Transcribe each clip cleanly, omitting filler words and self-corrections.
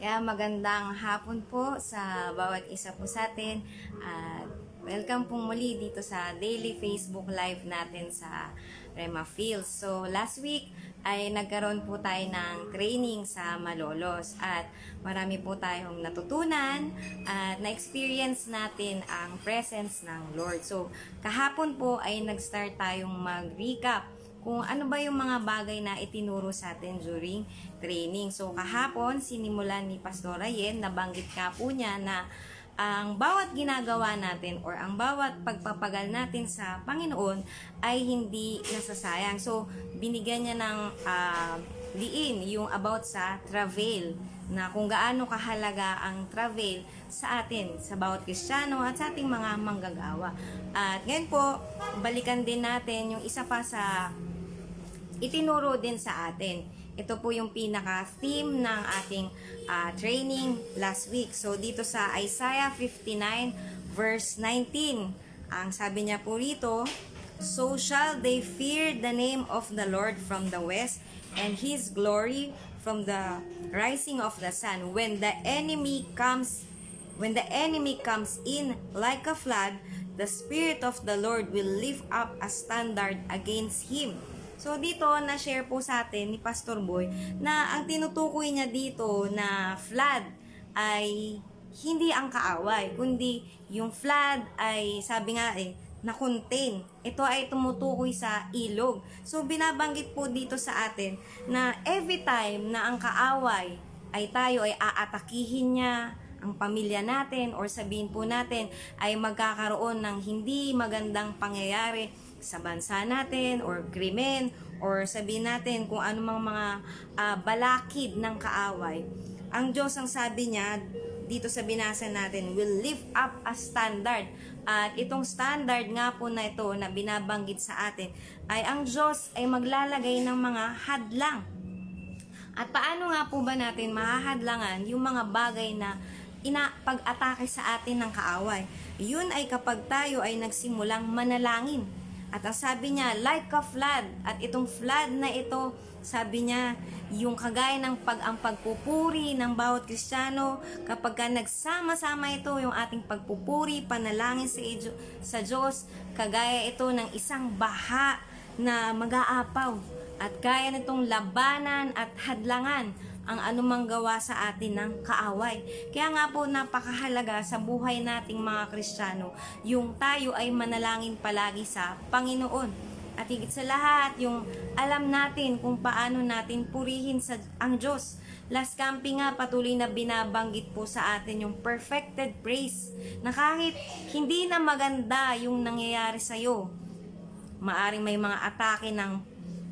Kaya magandang hapon po sa bawat isa po sa atin at welcome po muli dito sa daily Facebook Live natin sa Rema Fields. So last week ay nagkaroon po tayo ng training sa Malolos at marami po tayong natutunan at na-experience natin ang presence ng Lord. So kahapon po ay nag-start tayong mag-recap kung ano ba yung mga bagay na itinuro sa atin during training. So kahapon, sinimulan ni Pastor Ryan, nabanggit ka po niya na ang bawat ginagawa natin or ang bawat pagpapagal natin sa Panginoon ay hindi nasasayang. So binigyan niya ng diin yung about sa travel, na kung gaano kahalaga ang travel sa atin, sa bawat Kristiyano at sa ating mga manggagawa. At ngayon po, balikan din natin yung isa pa sa itinuro din sa atin. Ito po yung pinaka-theme ng ating training last week. So, dito sa Isaiah 59 verse 19, ang sabi niya po rito, "So shall they fear the name of the Lord from the west, and His glory from the rising of the sun. When the enemy comes in like a flood, the Spirit of the Lord will lift up a standard against him." So dito na-share po sa atin ni Pastor Boy na ang tinutukoy niya dito na flood ay hindi ang kaaway, kundi yung flood ay sabi nga na-contain. Ito ay tumutukoy sa ilog. So binabanggit po dito sa atin na every time na ang kaaway ay tayo ay aatakihin niya, ang pamilya natin or sabihin po natin ay magkakaroon ng hindi magandang pangyayari sa bansa natin or krimen or sabihin natin kung anumang mga balakid ng kaaway. Ang Diyos, ang sabi niya dito sa binasa natin, will lift up a standard. At itong standard nga po na ito na binabanggit sa atin ay ang Diyos ay maglalagay ng mga hadlang. At paano nga po ba natin mahahadlangan yung mga bagay na pag-atake sa atin ng kaaway? Yun ay kapag tayo ay nagsimulang manalangin. At ang sabi niya, like a flood. At itong flood na ito, sabi niya, yung kagaya ng ang pagpupuri ng bawat Kristiyano, kapag ka nagsama-sama ito, yung ating pagpupuri, panalangin sa Diyos, kagaya ito ng isang baha na mag-aapaw. At kaya nitong labanan at hadlangan ang anumang gawa sa atin ng kaaway. Kaya nga po napakahalaga sa buhay nating mga Kristiyano, yung tayo ay manalangin palagi sa Panginoon. At higit sa lahat, yung alam natin kung paano natin purihin ang Diyos. Last camping nga, patuloy na binabanggit po sa atin yung perfected praise, na kahit hindi na maganda yung nangyayari sa'yo, maaring may mga atake ng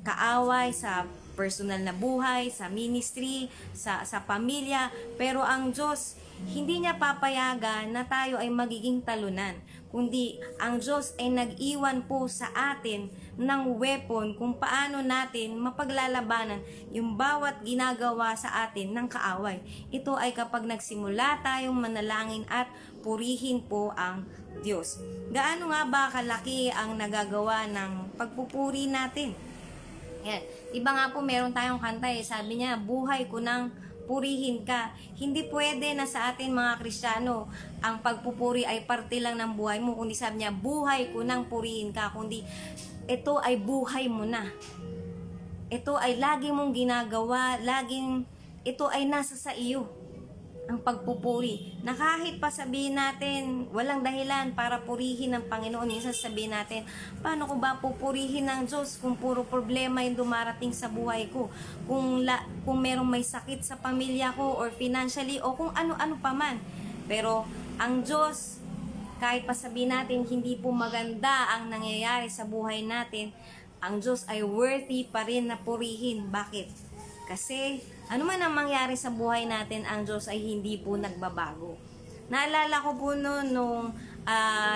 kaaway sa personal na buhay, sa ministry, sa pamilya, pero ang Diyos hindi niya papayagan na tayo ay magiging talunan, kundi ang Diyos ay nag-iwan po sa atin ng weapon kung paano natin mapaglalabanan yung bawat ginagawa sa atin ng kaaway. Ito ay kapag nagsimula tayong manalangin at purihin po ang Diyos. Gaano nga ba kalaki ang nagagawa ng pagpupuri natin? Yan. Diba nga po meron tayong kanta sabi niya, buhay ko nang purihin ka. Hindi pwede na sa atin mga Kristiyano, ang pagpupuri ay parte lang ng buhay mo, kundi sabi niya, buhay ko nang purihin ka, kundi ito ay buhay mo na. Ito ay lagi mong ginagawa, ito ay nasa sa iyo. Ang pagpupuri, na kahit pa sabihin natin walang dahilan para purihin ng Panginoon, minsan sabihin natin, paano ko ba pupurihin ng Diyos kung puro problema yung dumarating sa buhay ko, kung merong may sakit sa pamilya ko or financially o kung ano-ano pa man. Pero ang Diyos, kahit pa sabihin natin hindi po maganda ang nangyayari sa buhay natin, ang Diyos ay worthy pa rin na purihin. Bakit? Kasi ano man ang mangyari sa buhay natin, ang Diyos ay hindi po nagbabago. Naalala ko po nung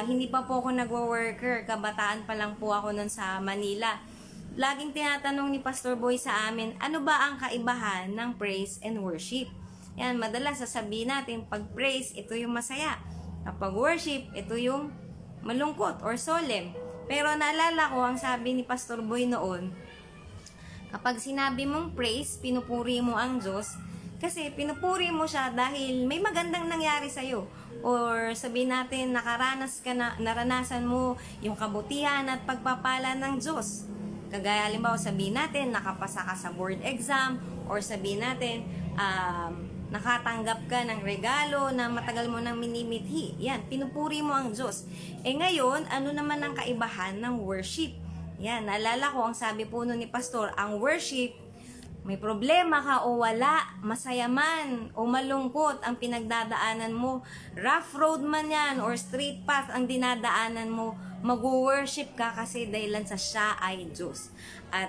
hindi pa po ako nagwo-worker, kabataan pa lang po ako nun sa Manila. Laging tinatanong ni Pastor Boy sa amin, ano ba ang kaibahan ng praise and worship? Yan, madalas sasabihin natin, pag praise, ito yung masaya. Kapag worship, ito yung malungkot or solemn. Pero naalala ko, ang sabi ni Pastor Boy noon, kapag sinabi mong praise, pinupuri mo ang Diyos, Kasi pinupuri mo siya dahil may magandang nangyari sa'yo. Or sabihin natin, naranasan mo yung kabutihan at pagpapala ng Diyos. Kagaya halimbawa, sabihin natin, nakapasa ka sa board exam, or sabihin natin, nakatanggap ka ng regalo na matagal mo nang minimithi. Yan, pinupuri mo ang Diyos. Ngayon, ano naman ang kaibahan ng worship? Yan, naalala ko, ang sabi po nun ni Pastor, ang worship, may problema ka o wala, masaya man o malungkot ang pinagdadaanan mo, rough road man yan or straight path ang dinadaanan mo, mag-worship ka kasi dahilan sa siya ay Diyos. At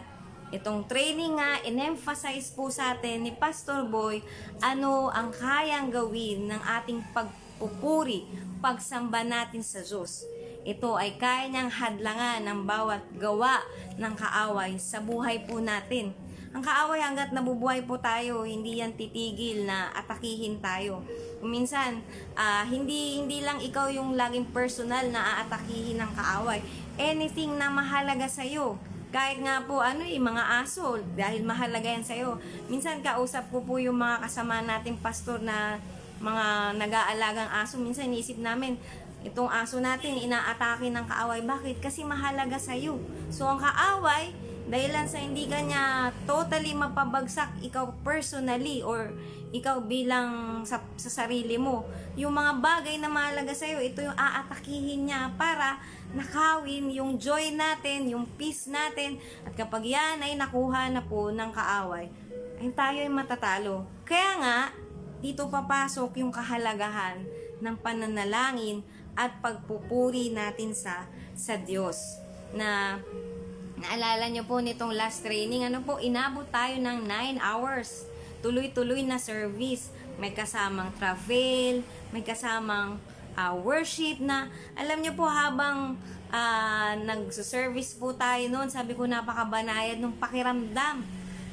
itong training nga, in-emphasize po sa atin ni Pastor Boy, ano ang kayang gawin ng ating pagpupuri, pagsamba natin sa Diyos. Ito ay kaya niyang hadlangan ng bawat gawa ng kaaway sa buhay po natin. Ang kaaway hanggat nabubuhay po tayo, hindi yan titigil na atakihin tayo. Minsan, hindi lang ikaw yung laging personal na aatakihin ng kaaway. Anything na mahalaga sa'yo. Kahit nga po, mga aso, dahil mahalaga yan sa'yo. Minsan, kausap ko po yung mga kasama nating pastor na mga nag-aalagang aso. Minsan, inisip namin, itong aso natin, inaatake ng kaaway. Bakit? Kasi mahalaga sa'yo. So, ang kaaway, dahilan sa hindi ka niya totally mapabagsak, ikaw personally, or ikaw bilang sa sarili mo. Yung mga bagay na mahalaga sa'yo, ito yung aatakihin niya para nakawin yung joy natin, yung peace natin. At kapag yan ay nakuha na po ng kaaway, ay tayo ay matatalo. Kaya nga, dito papasok yung kahalagahan ng pananalangin at pagpupuri natin sa Diyos. Naalala nyo po nitong last training, inabot tayo ng 9 hours. Tuloy-tuloy na service. May kasamang travel, may kasamang worship na, alam nyo po habang nagsuservice po tayo noon, sabi ko napakabanayad ng pakiramdam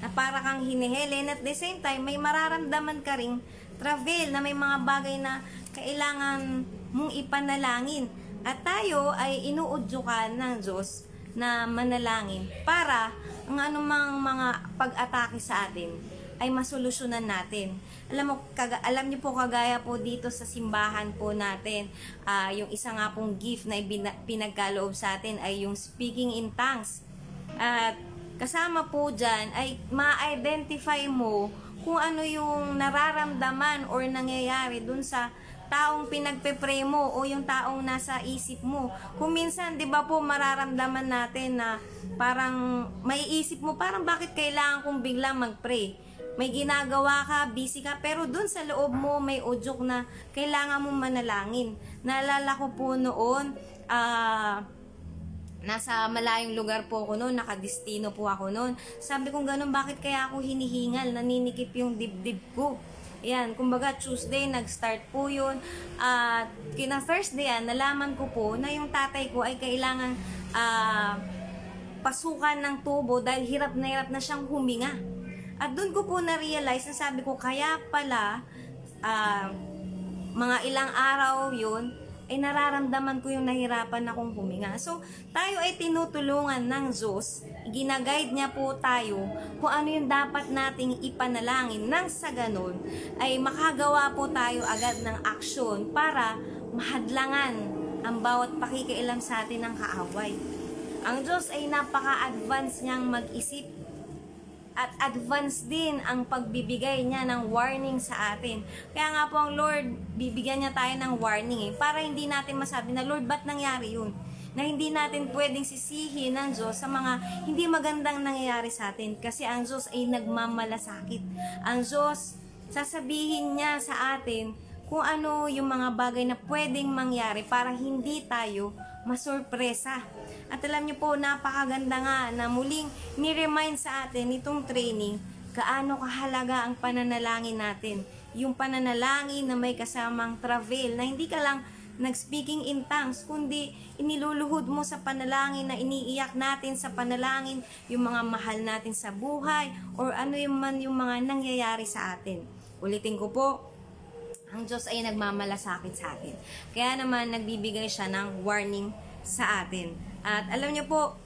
na para kang hinihili. And at the same time, may mararamdaman ka ring travel na may mga bagay na kailangan mong ipanalangin. At tayo ay inuudyukan ng Diyos na manalangin para ang anumang mga pag-atake sa atin ay masolusyonan natin. Alam niyo po, kagaya po dito sa simbahan po natin, yung isa nga pong gift na pinagkaloob sa atin ay yung speaking in tongues. At kasama po dyan ay ma-identify mo kung ano yung nararamdaman or nangyayari dun sa taong pinagpe-pray mo o yung taong nasa isip mo. Kung minsan, 'di ba po, mararamdaman natin na parang maiisip mo, parang bakit kailangan kong biglang mag-pray? May ginagawa ka, busy ka, pero dun sa loob mo may udyok na kailangan mong manalangin. Naalala ko po noon, nasa malayong lugar po ako noon, nakadestino po ako noon. Sabi kong ganun, bakit kaya ako hinihingal, naninikip yung dibdib ko? Yan, kumbaga Tuesday, nag-start po yun. At kina Thursday, nalaman ko po na yung tatay ko ay kailangan pasukan ng tubo dahil hirap na siyang huminga. At doon ko po na-realize na sabi ko, kaya pala, mga ilang araw yun, ay nararamdaman ko yung nahirapan akong huminga. So, tayo ay tinutulungan ng Diyos, ginaguide niya po tayo kung ano yung dapat nating ipanalangin. Nang sa ganun, ay makagawa po tayo agad ng aksyon para mahadlangan ang bawat pakikialam sa atin ng kaaway. Ang Diyos ay napaka-advance niyang mag-isip at advance din ang pagbibigay niya ng warning sa atin. Kaya nga po ang Lord, bibigyan niya tayo ng warning para hindi natin masabi na, Lord, ba't nangyari yun? Na hindi natin pwedeng sisihin ng Diyos sa mga hindi magandang nangyayari sa atin. Kasi ang Diyos ay nagmamalasakit. Ang Diyos, sasabihin niya sa atin kung ano yung mga bagay na pwedeng mangyari para hindi tayo masurpresa. At alam niyo po, napakaganda nga na muling ni-remind sa atin itong training gaano kahalaga ang pananalangin natin. Yung pananalangin na may kasamang travel, na hindi ka lang nag-speaking in tongues, kundi iniluluhod mo sa panalangin, na iniiyak natin sa panalangin yung mga mahal natin sa buhay or ano yung mga nangyayari sa atin. Ulitin ko po, ang Diyos ay nagmamalasakit sa atin. Kaya naman nagbibigay siya ng warning sa atin. At alam niyo po,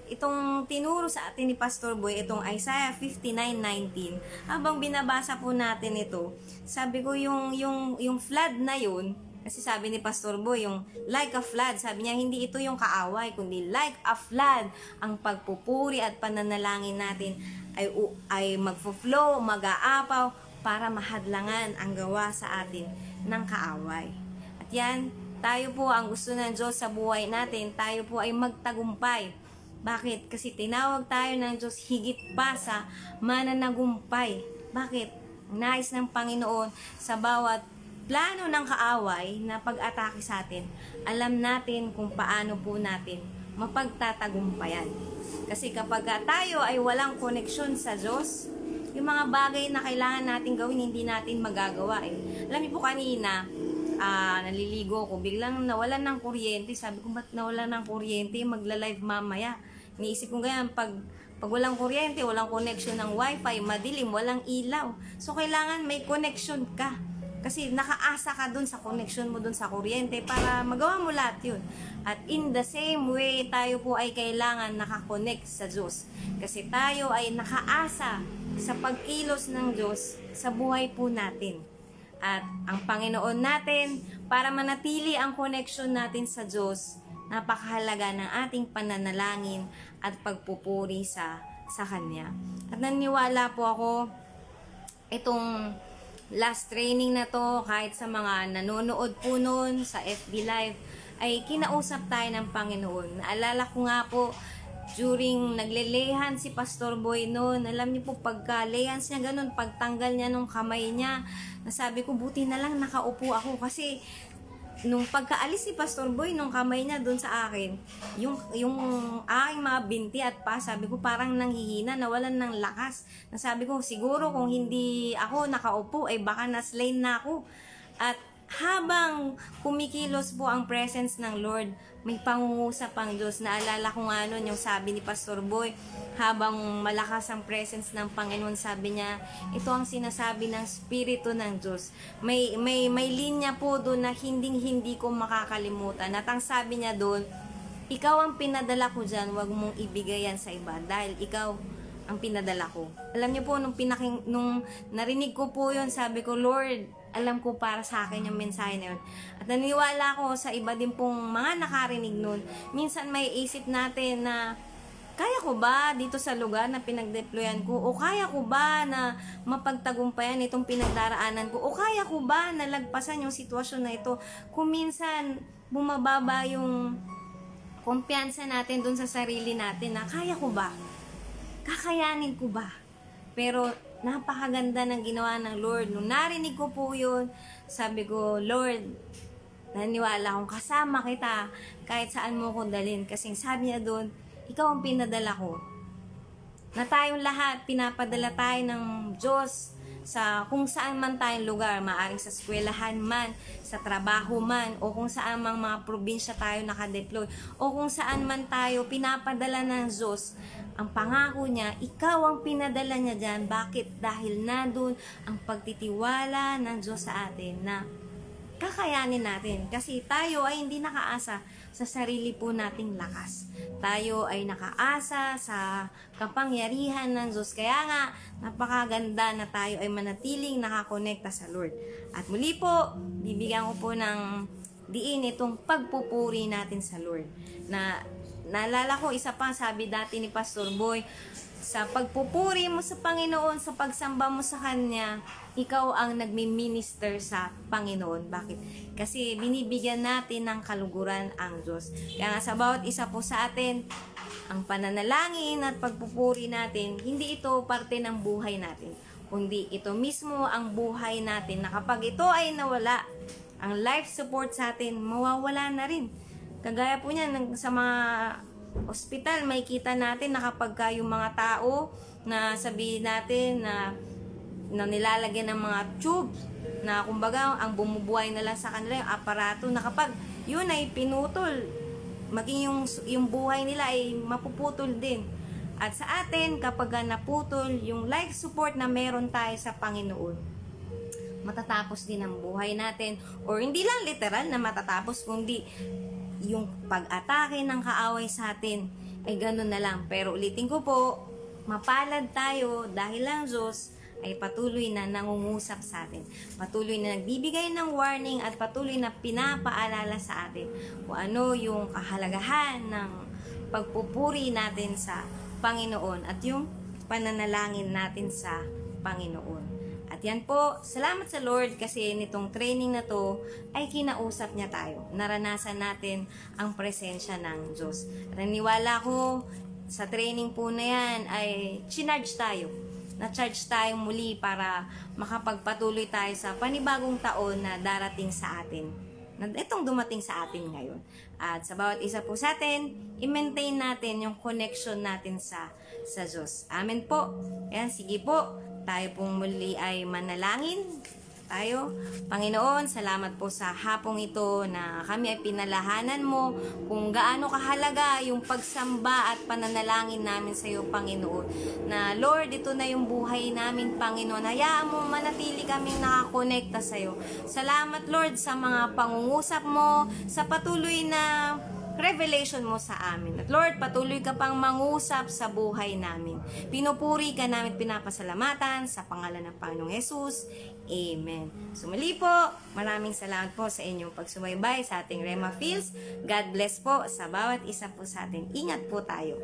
itong tinuro sa atin ni Pastor Boy, itong Isaiah 59:19, habang binabasa po natin ito, sabi ko yung flood na yun, kasi sabi ni Pastor Boy, yung like a flood, sabi niya, hindi ito yung kaaway, kundi like a flood, ang pagpupuri at pananalangin natin ay magfo-flow, mag-aapaw, para mahadlangan ang gawa sa atin ng kaaway. At yan, tayo po ang gusto ng Diyos sa buhay natin, tayo po ay magtagumpay. Bakit? Kasi tinawag tayo ng Diyos higit pa sa mananagumpay. Bakit? Nais ng Panginoon sa bawat plano ng kaaway na pag-atake sa atin, alam natin kung paano po natin mapagtatagumpayan. Kasi kapag tayo ay walang koneksyon sa Diyos, yung mga bagay na kailangan natin gawin, hindi natin magagawa eh. Alam niyo po kanina, naliligo ko, biglang nawalan ng kuryente. Sabi ko, ba't nawalan ng kuryente? Magla-live mamaya. Iniisip ko ganyan, pag walang kuryente, walang connection ng wifi, madilim, walang ilaw. So, kailangan may connection ka. Kasi nakaasa ka dun sa connection mo dun sa kuryente para magawa mo lahat yun. At in the same way, tayo po ay kailangan nakakonect sa Diyos. Kasi tayo ay nakaasa sa pagkilos ng Diyos sa buhay po natin. At ang Panginoon natin, para manatili ang connection natin sa Diyos, napakahalaga ng ating pananalangin at pagpupuri sa Kanya. At naniwala po ako, itong last training na to, kahit sa mga nanonood po noon sa FB Live, ay kinausap tayo ng Panginoon. Naalala ko nga po, during naglelehan si Pastor Boy noon, alam niyo po, pagka-lehan niya ganun, pagtanggal niya nung kamay niya, nasabi ko, buti na lang nakaupo ako kasi nung pagkaalis si Pastor Boy nung kamay niya doon sa akin, yung aking mga binti at pa, sabi ko parang nanghihina, nawalan ng lakas. Nasabi ko siguro kung hindi ako nakaupo ay baka na-slain na ako. At habang kumikilos po ang presence ng Lord, may pangungusap ang Diyos. Naalala ko nga nun yung sabi ni Pastor Boy, habang malakas ang presence ng Panginoon, sabi niya, ito ang sinasabi ng Espiritu ng Diyos. May linya po doon na hindi ko makakalimutan. At ang sabi niya doon, ikaw ang pinadala ko dyan, wag mong ibigay yan sa iba dahil ikaw ang pinadala ko. Alam niyo po, nung narinig ko po yun, sabi ko, Lord, alam ko para sa akin yung mensahe na yun. At naniwala ko sa iba din pong mga nakarinig nun. Minsan may isip natin na, kaya ko ba dito sa lugar na pinagdeployan ko? O kaya ko ba na mapagtagumpayan itong pinagdaraanan ko? O kaya ko ba na lagpasan yung sitwasyon na ito? Kung minsan bumababa yung kumpiyansa natin dun sa sarili natin na kaya ko ba? Kakayanin ko ba? Pero napakaganda ng ginawa ng Lord. Nung narinig ko po yun, sabi ko, Lord, naniwala akong kasama kita kahit saan mo ko dalhin. Kasi sabi niya doon, ikaw ang pinadala ko. Na tayong lahat, pinapadala tayo ng Diyos sa kung saan man tayong lugar, maaring sa eskwelahan man, sa trabaho man, o kung saan mang mga probinsya tayo nakadeploy, o kung saan man tayo pinapadala ng Diyos. Ang pangako niya, ikaw ang pinadala niya dyan. Bakit? Dahil nandun ang pagtitiwala ng Diyos sa atin na kakayanin natin. Kasi tayo ay hindi nakaasa sa sarili po nating lakas. Tayo ay nakaasa sa kapangyarihan ng Diyos. Kaya nga, napakaganda na tayo ay manatiling nakakonekta sa Lord. At muli po, bibigyan ko po ng diin itong pagpupuri natin sa Lord. Na naalala ko, isa pa, sabi dati ni Pastor Boy, sa pagpupuri mo sa Panginoon, sa pagsamba mo sa Kanya, ikaw ang nagmi-minister sa Panginoon. Bakit? Kasi binibigyan natin ng kaluguran ang Diyos. Kaya nga sa bawat isa po sa atin, ang pananalangin at pagpupuri natin, hindi ito parte ng buhay natin, kundi ito mismo ang buhay natin na kapag ito ay nawala, ang life support sa atin, mawawala na rin. Kagaya po niyan sa mga ospital, may kita natin na kapag yung mga tao na sabihin natin na nilalagyan ng mga tubes na kumbaga ang bumubuhay na lang sa kanila yung aparato na kapag yun ay pinutol, maging yung buhay nila ay mapuputol din. At sa atin, kapag naputol yung life support na meron tayo sa Panginoon, matatapos din ang buhay natin. Or hindi lang literal na matatapos, kundi yung pag-atake ng kaaway sa atin, ay ganun na lang. Pero ulitin ko po, mapalad tayo dahil ang Diyos ay patuloy na nangungusap sa atin. Patuloy na nagbibigay ng warning at patuloy na pinapaalala sa atin kung ano yung kahalagahan ng pagpupuri natin sa Panginoon at yung pananalangin natin sa Panginoon. At yan po, salamat sa Lord kasi nitong training na to ay kinausap niya tayo. Naranasan natin ang presensya ng Diyos. At naniwala ko sa training po na yan ay chinarge tayo. Na-charge tayong muli para makapagpatuloy tayo sa panibagong taon na darating sa atin. Na itong dumating sa atin ngayon. At sa bawat isa po sa atin, i-maintain natin yung connection natin sa Diyos. Amen po. Ayan, sige po. Tayo pong muli ay manalangin. Tayo. Panginoon, salamat po sa hapong ito na kami ay pinalahanan mo kung gaano kahalaga yung pagsamba at pananalangin namin sa iyo, Panginoon. Na Lord, ito na yung buhay namin, Panginoon. Hayaan mo manatili kaming nakakonekta sa iyo. Salamat, Lord, sa mga pangungusap mo, sa patuloy na revelation mo sa amin. At Lord, patuloy ka pang mangusap sa buhay namin. Pinupuri ka namin, pinapasalamatan sa pangalan ng Panginoong Jesus. Amen. So muli po, maraming salamat po sa inyong pagsubaybay sa ating Rema Fields. God bless po sa bawat isa po sa atin. Ingat po tayo.